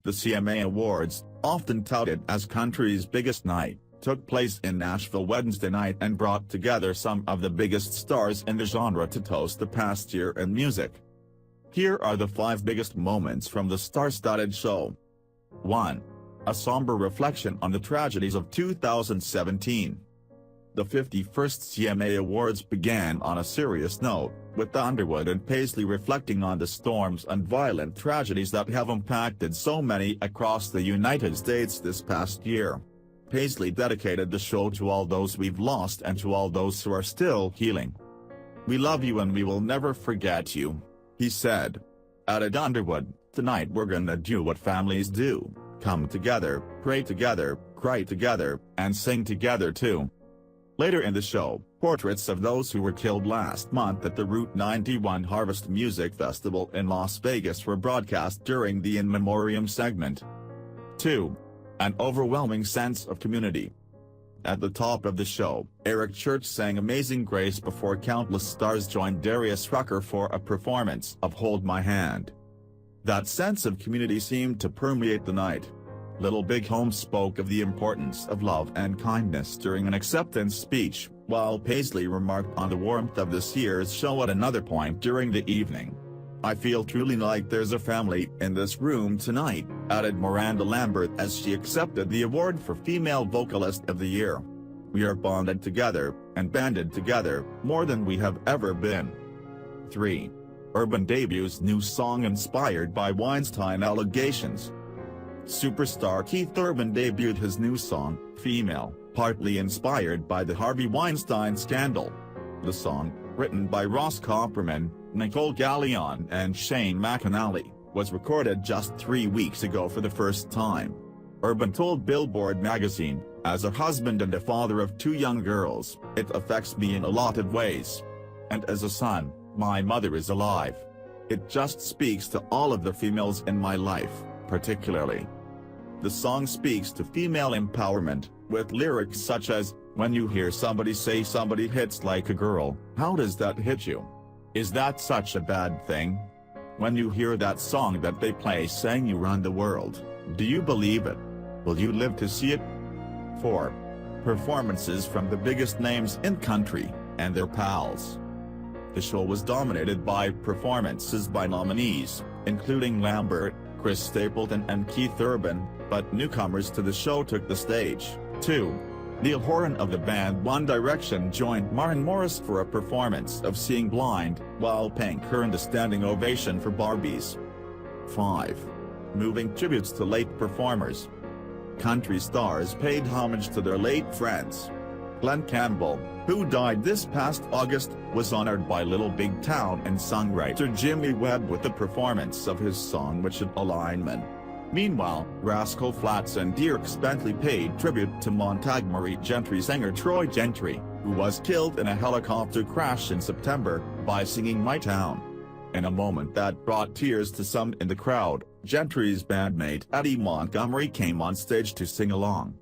The CMA Awards, often touted as country's biggest night, took place in Nashville Wednesday night and brought together some of the biggest stars in the genre to toast the past year in music. Here are the 5 biggest moments from the star-studded show. 1. A somber reflection on the tragedies of 2017. The 51st CMA Awards began on a serious note, with Underwood and Paisley reflecting on the storms and violent tragedies that have impacted so many across the United States this past year. Paisley dedicated the show to all those we've lost and to all those who are still healing. "We love you and we will never forget you," he said. Added Underwood, "Tonight we're gonna do what families do, come together, pray together, cry together, and sing together too." Later in the show, portraits of those who were killed last month at the Route 91 Harvest Music Festival in Las Vegas were broadcast during the In Memoriam segment. 2. An overwhelming sense of community. At the top of the show, Eric Church sang Amazing Grace before countless stars joined Darius Rucker for a performance of Hold My Hand. That sense of community seemed to permeate the night. Little Big Home spoke of the importance of love and kindness during an acceptance speech, while Paisley remarked on the warmth of this year's show at another point during the evening. "I feel truly like there's a family in this room tonight," added Miranda Lambert as she accepted the award for Female Vocalist of the Year. "We are bonded together, and banded together, more than we have ever been." 3. Urban debuts new song inspired by Weinstein allegations. Superstar Keith Urban debuted his new song, Female, partly inspired by the Harvey Weinstein scandal. The song, written by Ross Copperman, Nicole Gallion and Shane McAnally, was recorded just 3 weeks ago for the first time. Urban told Billboard magazine, "As a husband and a father of 2 young girls, it affects me in a lot of ways. And as a son, my mother is alive. It just speaks to all of the females in my life, particularly." The song speaks to female empowerment, with lyrics such as, "When you hear somebody say somebody hits like a girl, how does that hit you? Is that such a bad thing? When you hear that song that they play saying you run the world, do you believe it? Will you live to see it?" 4. Performances from the biggest names in country, and their pals. The show was dominated by performances by nominees, including Lambert, Chris Stapleton and Keith Urban, but newcomers to the show took the stage, too. Neil Horan of the band One Direction joined Maren Morris for a performance of Seeing Blind, while Pink earned a standing ovation for Barbies. 5. Moving tributes to late performers. Country stars paid homage to their late friends. Glenn Campbell, who died this past August, was honored by Little Big Town and songwriter Jimmy Webb with the performance of his song Witched Alignment. Meanwhile, Rascal Flatts and Dierks Bentley paid tribute to Montgomery Gentry singer Troy Gentry, who was killed in a helicopter crash in September, by singing My Town. In a moment that brought tears to some in the crowd, Gentry's bandmate Eddie Montgomery came on stage to sing along.